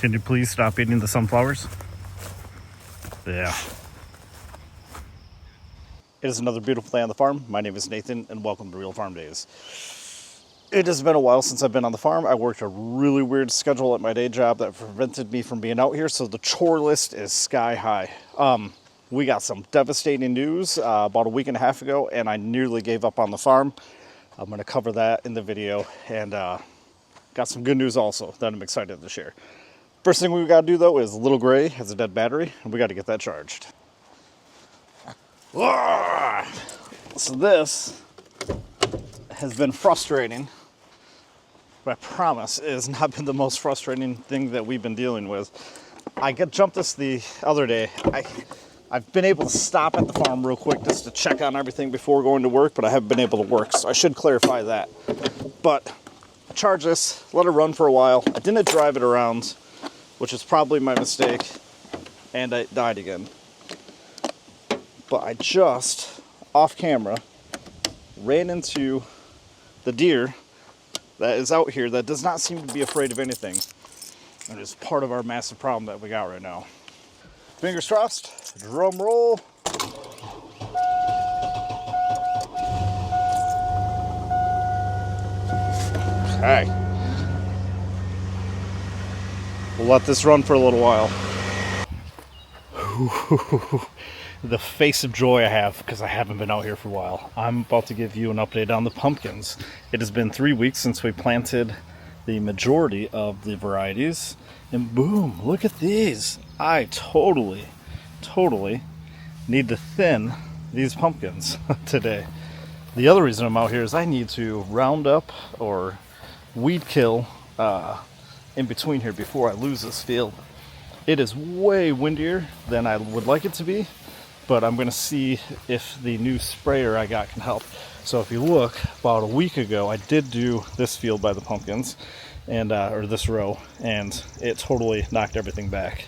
Can you please stop eating the sunflowers? Yeah. It is another beautiful day on the farm. My name is Nathan, and welcome to Real Farm Days. It has been a while since I've been on the farm. I worked a really weird schedule at my day job that prevented me from being out here, so the chore list is sky high. We got some devastating news about a week and a half ago, and I nearly gave up on the farm. I'm going to cover that in the video, and got some good news also that I'm excited to share. First thing we got to do, though, is Little Gray has a dead battery, and we got to get that charged. So this has been frustrating, but I promise it has not been the most frustrating thing that we've been dealing with. I jumped this the other day. I've been able to stop at the farm real quick just to check on everything before going to work, but I haven't been able to work, so I should clarify that. But I charged this, let it run for a while. I didn't drive it around, which is probably my mistake, and it died again. But I just, off camera, ran into the deer that is out here that does not seem to be afraid of anything. And it's part of our massive problem that we got right now. Fingers crossed, drum roll. Okay. We'll let this run for a little while. The face of joy I have because I haven't been out here for a while. I'm about to give you an update on the pumpkins. It has been 3 weeks since we planted the majority of the varieties, and boom, look at these. I totally need to thin these pumpkins today. The other reason I'm out here is I need to round up or weed kill in between here before I lose this field. It is way windier than I would like it to be, but I'm going to see if the new sprayer I got can help. So if you look, about a week ago, I did do this field by the pumpkins, and or this row, and it totally knocked everything back.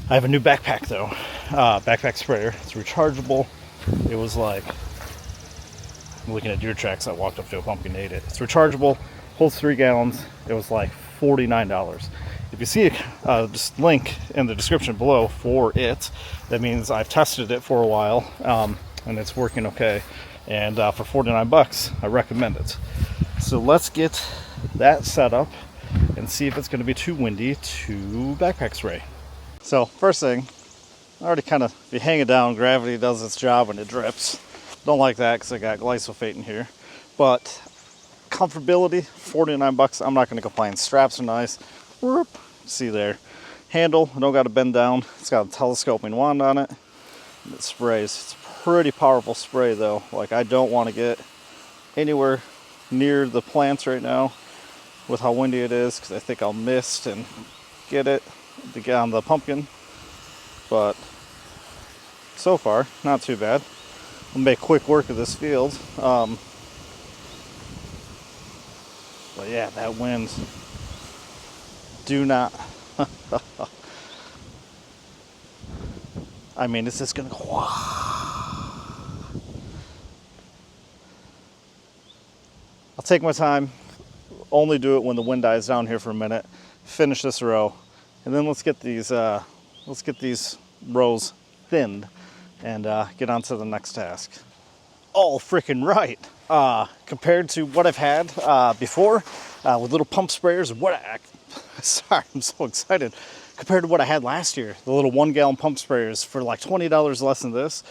I have a new backpack though, backpack sprayer. It's rechargeable. It was like, I'm looking at deer tracks. I walked up to a pumpkin and ate it. It's rechargeable, holds 3 gallons. It was like $49. If you see a just link in the description below for it, that means I've tested it for a while, and it's working okay. And for 49 bucks, I recommend it. So let's get that set up and see if it's going to be too windy to backpack spray. So first thing, I already kind of be hanging down. Gravity does its job when it drips. Don't like that because I got glyphosate in here. But comfortability, 49 bucks. I'm not going to complain. Straps are nice. Whoop, see there. Handle, I don't got to bend down. It's got a telescoping wand on it. It sprays. It's a pretty powerful spray though. Like, I don't want to get anywhere near the plants right now with how windy it is, because I think I'll miss and get it to get on the pumpkin. But so far, not too bad. We'll make quick work of this field. But yeah, that wind. Do not. I mean, it's just gonna go. I'll take my time. Only do it when the wind dies down here for a minute. Finish this row, and then let's get these rows thinned and get on to the next task. All freaking right. Compared to what I've had before with little pump sprayers, sorry, I'm so excited. Compared to what I had last year, the little 1 gallon pump sprayers for like $20 less than this.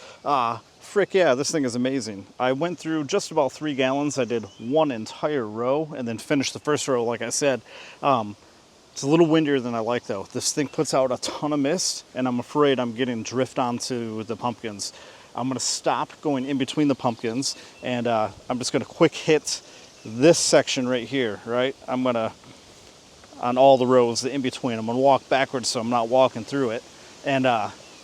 Frick yeah, this thing is amazing. I went through just about 3 gallons. I did one entire row and then finished the first row, like I said. It's a little windier than I like though. This thing puts out a ton of mist, and I'm afraid I'm getting drift onto the pumpkins. I'm gonna stop going in between the pumpkins, and I'm just gonna quick hit this section right here, right? I'm gonna, on all the rows, the in between, I'm gonna walk backwards so I'm not walking through it. And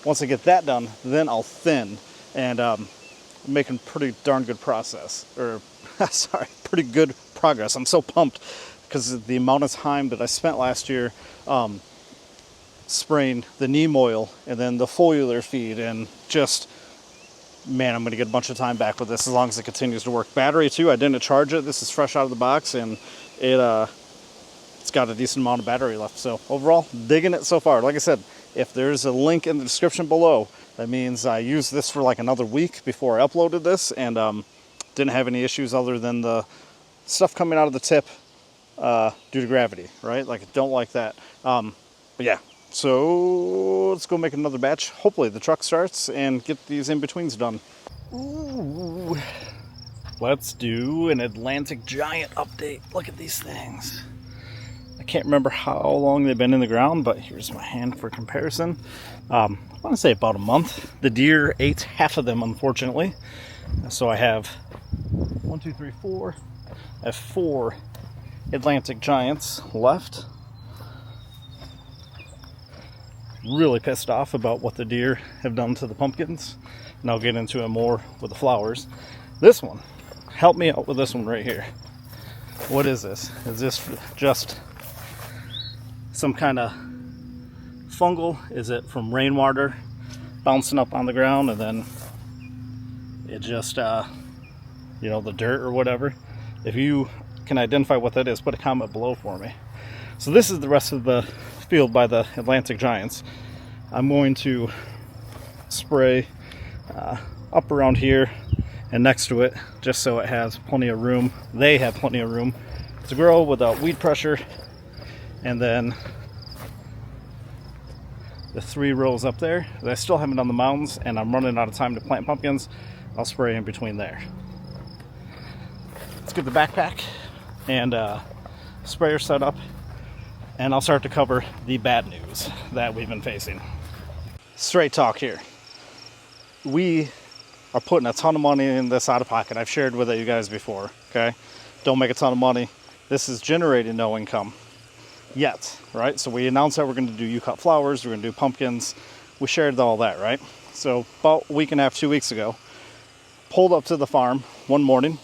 once I get that done, then I'll thin. And I'm making pretty darn good process, or sorry, pretty good progress. I'm so pumped because of the amount of time that I spent last year spraying the neem oil and then the foliar feed, and just, man, I'm going to get a bunch of time back with this as long as it continues to work. Battery too, I didn't charge it. This is fresh out of the box, and it it's got a decent amount of battery left. So overall, digging it so far. Like I said, if there's a link in the description below, that means I used this for like another week before I uploaded this, and didn't have any issues other than the stuff coming out of the tip due to gravity, right? Like, I don't like that. But yeah, so let's go make another batch. Hopefully the truck starts and get these in-betweens done. Ooh. Let's do an Atlantic Giant update. Look at these things. I can't remember how long they've been in the ground, but here's my hand for comparison. I want to say about a month. The deer ate half of them, unfortunately. So I have 1, 2, 3, 4. I have 4 Atlantic Giants left. Really pissed off about what the deer have done to the pumpkins, and I'll get into it more with the flowers. This one, help me out with this one right here. What is this? Is this just some kind of fungal? Is it from rainwater bouncing up on the ground and then it just, you know, the dirt or whatever? If you can identify what that is, put a comment below for me. So this is the rest of the field by the Atlantic Giants. I'm going to spray up around here and next to it, just so it has plenty of room. They have plenty of room to grow without weed pressure. And then the 3 rows up there that I still haven't done the mounds, and I'm running out of time to plant pumpkins, I'll spray in between there. Let's get the backpack and sprayer set up, and I'll start to cover the bad news that we've been facing. Straight talk here. We are putting a ton of money in this out of pocket. I've shared with you guys before, okay? Don't make a ton of money. This is generating no income yet, right? So we announced that we're going to do you-cut flowers, we're going to do pumpkins. We shared all that, right? So about a week and a half, 2 weeks ago, pulled up to the farm one morning,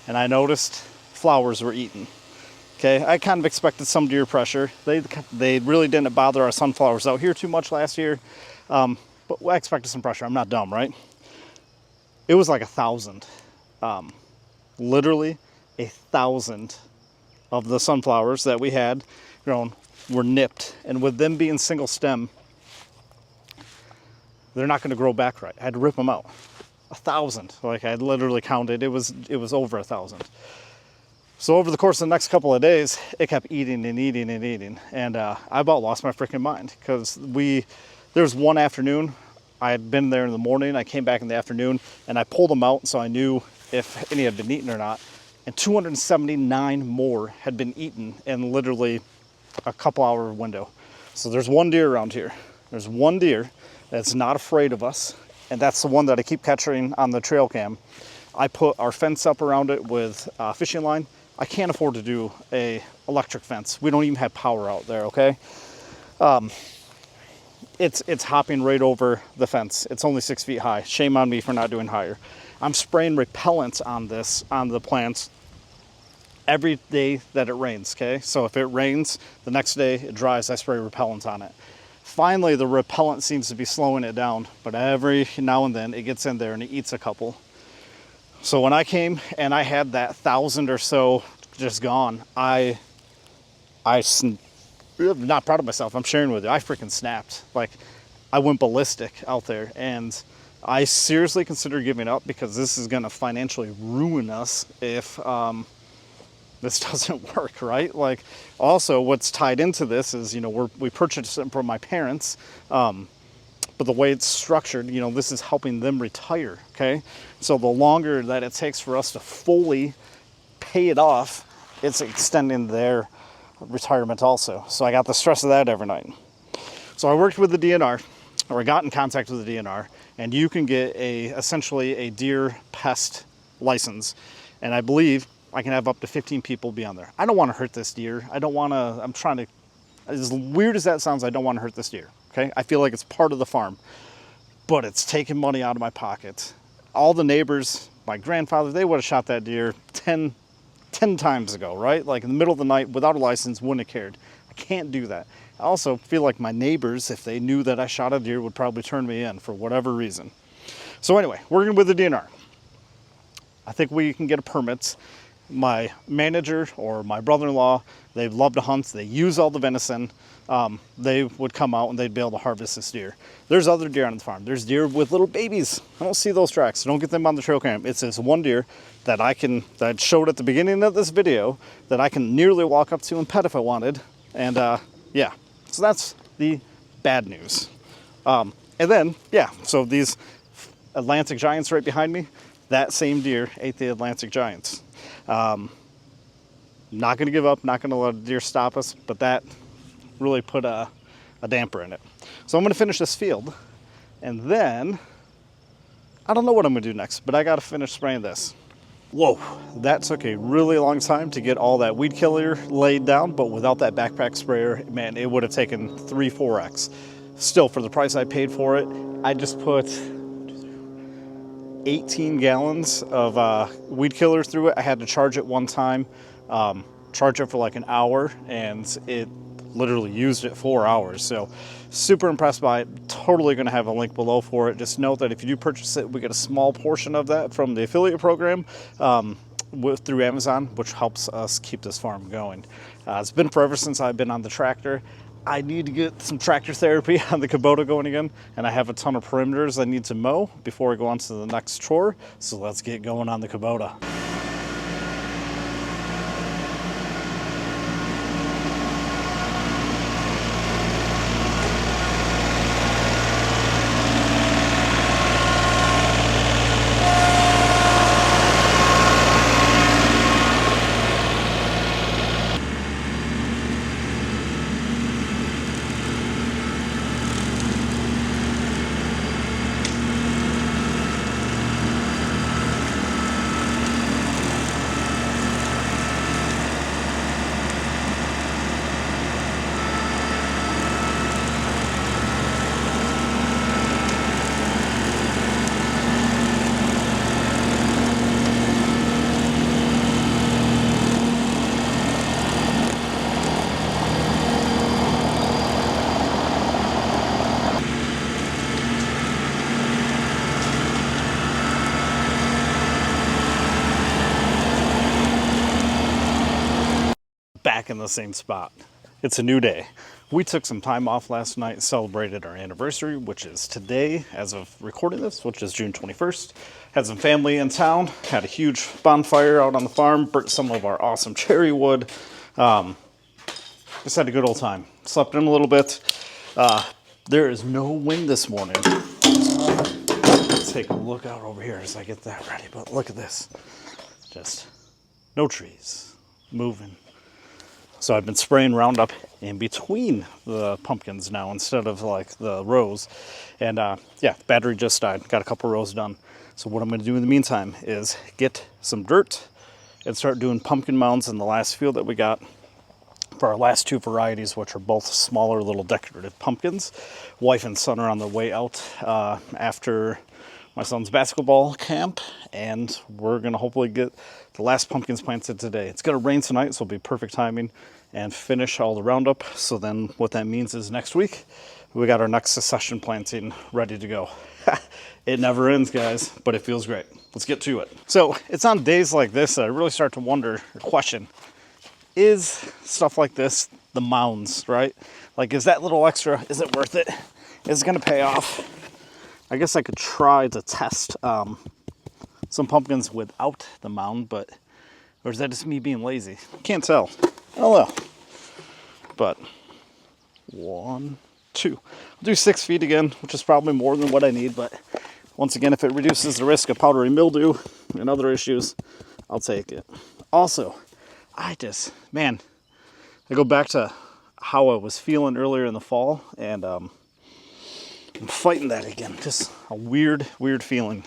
and I noticed flowers were eaten. Okay, I kind of expected some deer pressure. They really didn't bother our sunflowers out here too much last year, but I expected some pressure. I'm not dumb, right? It was like 1,000, literally 1,000 of the sunflowers that we had grown were nipped, and with them being single stem, they're not going to grow back right. I had to rip them out. 1,000, like I literally counted. It was over 1,000. So over the course of the next couple of days, it kept eating and eating and eating. And I about lost my freaking mind, because there was one afternoon, I had been there in the morning, I came back in the afternoon, and I pulled them out so I knew if any had been eaten or not. And 279 more had been eaten in literally a couple hour window. So there's one deer around here. There's one deer that's not afraid of us, and that's the one that I keep capturing on the trail cam. I put our fence up around it with fishing line. I can't afford to do a electric fence. We don't even have power out there, okay? It's hopping right over the fence. It's only 6 feet high. Shame on me for not doing higher. I'm spraying repellent on the plants every day that it rains, okay? So if it rains, the next day it dries, I spray repellent on it. Finally, the repellent seems to be slowing it down, but every now and then it gets in there and it eats a couple. So when I came and I had that 1,000 or so just gone, I'm not proud of myself. I'm sharing with you. I freaking snapped. Like, I went ballistic out there, and I seriously consider giving up, because this is going to financially ruin us if this doesn't work, right? Like, also what's tied into this is, you know, we purchased it from my parents, but the way it's structured, you know, this is helping them retire, okay? So the longer that it takes for us to fully pay it off, it's extending their retirement also. So I got the stress of that every night. So I worked with the DNR, or I got in contact with the DNR, and you can get essentially a deer pest license. And I believe I can have up to 15 people be on there. I don't want to hurt this deer. I'm trying to, as weird as that sounds, I don't want to hurt this deer. Okay, I feel like it's part of the farm, but it's taking money out of my pocket. All the neighbors, my grandfather, they would have shot that deer 10 times ago, right? Like in the middle of the night without a license, wouldn't have cared. I can't do that. I also feel like my neighbors, if they knew that I shot a deer, would probably turn me in for whatever reason. So anyway, working with the DNR. I think we can get a permit my manager or my brother-in-law, they love to hunt. They use all the venison. They would come out and they'd be able to harvest this deer. There's other deer on the farm. There's deer with little babies. I don't see those tracks. Don't get them on the trail cam. It's this one deer that I showed at the beginning of this video that I can nearly walk up to and pet if I wanted. And yeah, so that's the bad news. And then, yeah, so these Atlantic giants right behind me, that same deer ate the Atlantic giants. Not going to give up, not going to let a deer stop us, but that really put a damper in it. So I'm going to finish this field, and then I don't know what I'm going to do next, but I got to finish spraying this. Whoa, that took a really long time to get all that weed killer laid down, but without that backpack sprayer, man, it would have taken 3-4x. Still, for the price I paid for it, I just put 18 gallons of weed killer through it. I had to charge it one time, charge it for like an hour, and it literally used it 4 hours. So super impressed by it. Totally going to have a link below for it. Just note that if you do purchase it, we get a small portion of that from the affiliate program through Amazon, which helps us keep this farm going. It's been forever since I've been on the tractor. I need to get some tractor therapy on the Kubota going again, and I have a ton of perimeters I need to mow before I go on to the next chore. So let's get going on the Kubota. Back in the same spot. It's a new day. We took some time off last night, celebrated our anniversary, which is today as of recording this, which is June 21st. Had some family in town, had a huge bonfire out on the farm, burnt some of our awesome cherry wood. Just had a good old time. Slept in a little bit. There is no wind this morning. Let's take a look out over here as I get that ready, but look at this. Just no trees moving. So I've been spraying Roundup in between the pumpkins now instead of like the rows. And yeah, the battery just died. Got a couple rows done. So what I'm going to do in the meantime is get some dirt and start doing pumpkin mounds in the last field that we got for our last two varieties, which are both smaller little decorative pumpkins. Wife and son are on their way out after my son's basketball camp, and we're going to hopefully get the last pumpkins planted today. It's going to rain tonight, so it'll be perfect timing, and finish all the Roundup. So then what that means is next week, we got our next succession planting ready to go. It never ends, guys, but it feels great. Let's get to it. So it's on days like this that I really start to wonder or question, is stuff like this the mounds, right? Like, is that little extra, is it worth it? Is it going to pay off? I guess I could try to test some pumpkins without the mound, but, or is that just me being lazy? Can't tell. I don't know. But 1, 2. I'll do 6 feet again, which is probably more than what I need, but once again, if it reduces the risk of powdery mildew and other issues, I'll take it. Also, I go back to how I was feeling earlier in the fall, and I'm fighting that again. Just a weird feeling.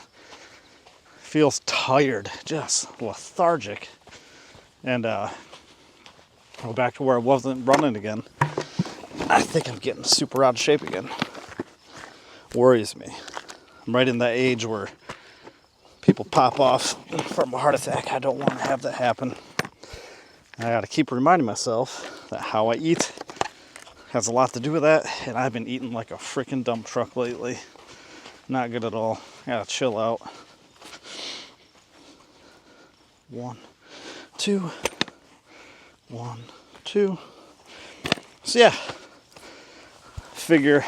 Feels tired, just lethargic. And go back to where I wasn't running again. I think I'm getting super out of shape again. Worries me. I'm right in that age where people pop off from a heart attack. I don't want to have that happen. I got to keep reminding myself that how I eat has a lot to do with that, and I've been eating like a freaking dump truck lately. Not good at all. I gotta chill out. 1. 2. 1, 2. So yeah, figure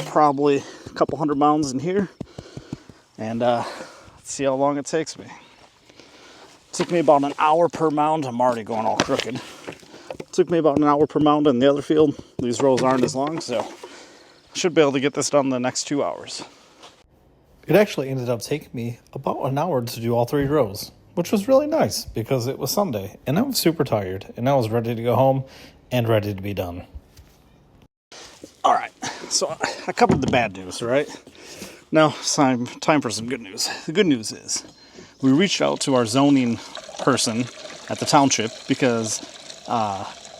probably a couple hundred mounds in here, and let's see how long it takes me. It took me about an hour per mound. I'm already going all crooked. It took me about an hour per mound in the other field. These rows aren't as long, so I should be able to get this done in the next 2 hours. It actually ended up taking me about an hour to do all 3 rows, which was really nice because it was Sunday and I was super tired and I was ready to go home and ready to be done. All right, so I covered the bad news, right? Now it's time for some good news. The good news is we reached out to our zoning person at the township because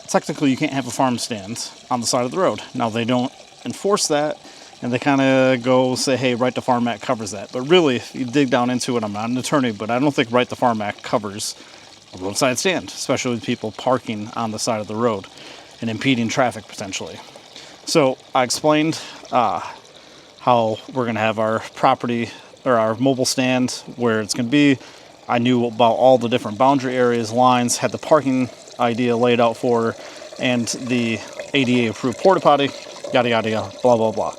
technically you can't have a farm stand on the side of the road. Now they don't enforce that, and they kind of go say, hey, Right to Farm Act covers that. But really, if you dig down into it, I'm not an attorney, but I don't think Right to Farm Act covers a roadside stand, especially with people parking on the side of the road and impeding traffic potentially. So I explained how we're going to have our property or our mobile stand where it's going to be. I knew about all the different boundary areas, lines, had the parking idea laid out for her, and the ADA approved porta potty, yada, yada, yada, blah, blah, blah.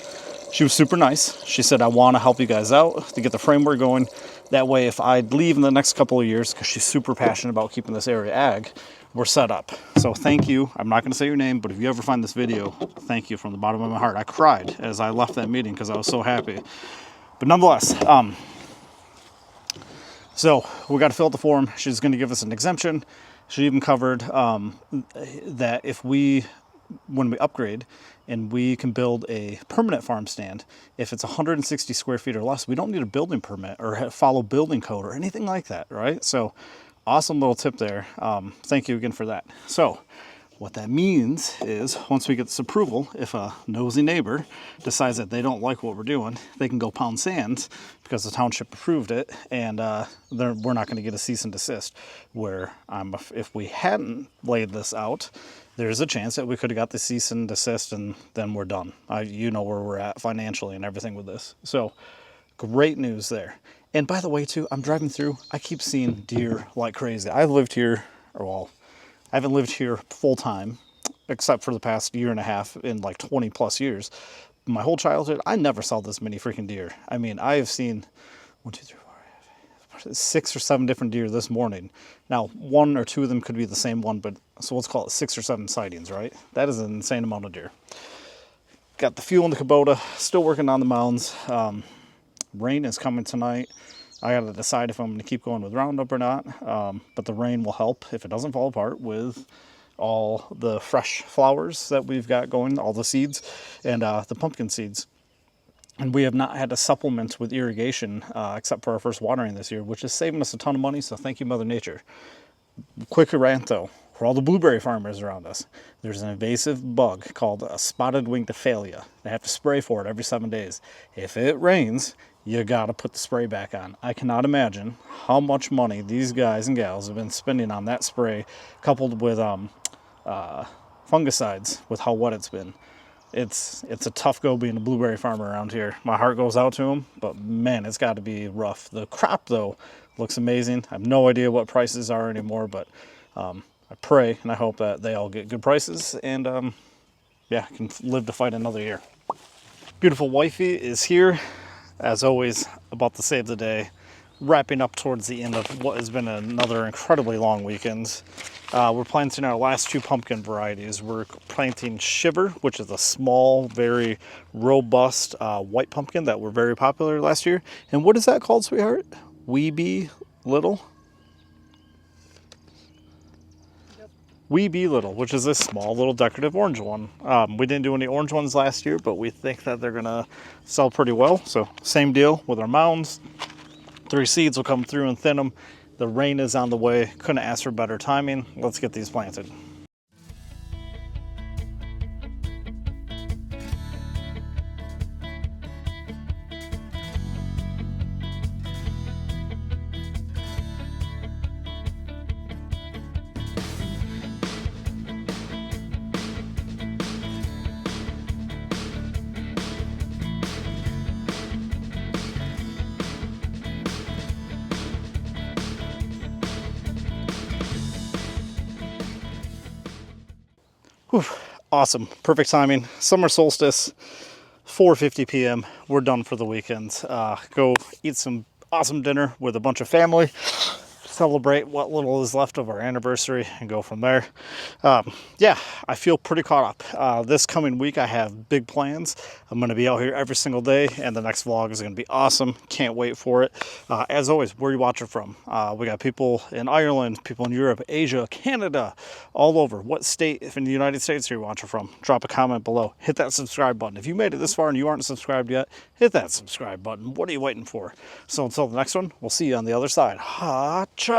She was super nice. She said, I want to help you guys out to get the framework going. That way, if I leave in the next couple of years, because she's super passionate about keeping this area ag, we're set up. So thank you. I'm not going to say your name, but if you ever find this video, thank you from the bottom of my heart. I cried as I left that meeting because I was so happy. But nonetheless, so we got to fill out the form. She's going to give us an exemption. She even covered that if when we upgrade and we can build a permanent farm stand, if it's 160 square feet or less, we don't need a building permit or follow building code or anything like that, right? So awesome little tip there. Thank you again for that. So what that means is once we get this approval, if a nosy neighbor decides that they don't like what we're doing, they can go pound sand because the township approved it, and we're not going to get a cease and desist. Where if we hadn't laid this out, there's a chance that we could have got the cease and desist, and then we're done. You know where we're at financially and everything with this. So great news there. And by the way, too, I'm driving through. I keep seeing deer like crazy. I've lived here, I haven't lived here full time, except for the past year and a half in like 20 plus years. My whole childhood, I never saw this many freaking deer. I mean, I have seen 6 or 7 different deer this morning. Now, 1 or 2 of them could be the same one, but so let's call it 6 or 7 sightings, right? That is an insane amount of deer. Got the fuel in the Kubota, still working on the mounds. Rain is coming tonight. I got to decide if I'm going to keep going with Roundup or not, but the rain will help if it doesn't fall apart with all the fresh flowers that we've got going, all the seeds, and the pumpkin seeds. And we have not had to supplement with irrigation except for our first watering this year, which is saving us a ton of money, so thank you, Mother Nature. Quick rant, though, for all the blueberry farmers around us, there's an invasive bug called a spotted winged Diphalia. They have to spray for it every 7 days. If it rains, you gotta put the spray back on. I cannot imagine how much money these guys and gals have been spending on that spray, coupled with fungicides, with how wet it's been. It's a tough go being a blueberry farmer around here. My heart goes out to them, but man, it's got to be rough. The crop, though, looks amazing. I have no idea what prices are anymore, but I pray and I hope that they all get good prices and can live to fight another year. Beautiful wifey is here, as always, about to save the day, wrapping up towards the end of what has been another incredibly long weekend. We're planting our last 2 pumpkin varieties. We're planting Shiver, which is a small, very robust white pumpkin that were very popular last year. And what is that called, sweetheart? Weeby Little? Weeby Little, which is this small little decorative orange one. We didn't do any orange ones last year, but we think that they're going to sell pretty well. So same deal with our mounds. 3 seeds will come through and thin them. The rain is on the way. Couldn't ask for better timing. Let's get these planted. Awesome. Perfect timing. Summer solstice, 4:50 p.m. We're done for the weekend. Go eat some awesome dinner with a bunch of family. Celebrate what little is left of our anniversary and go from there. Yeah, I feel pretty caught up. This coming week I have big plans. I'm going to be out here every single day, and the next vlog is going to be awesome. Can't wait for it. As always, where are you watching from? We got people in Ireland, people in Europe, Asia, Canada, all over. What state, if in the United States, are you watching from? Drop a comment below. Hit that subscribe button. If you made it this far and you aren't subscribed yet, hit that subscribe button. What are you waiting for? So until the next one, we'll see you on the other side. Ha-cha!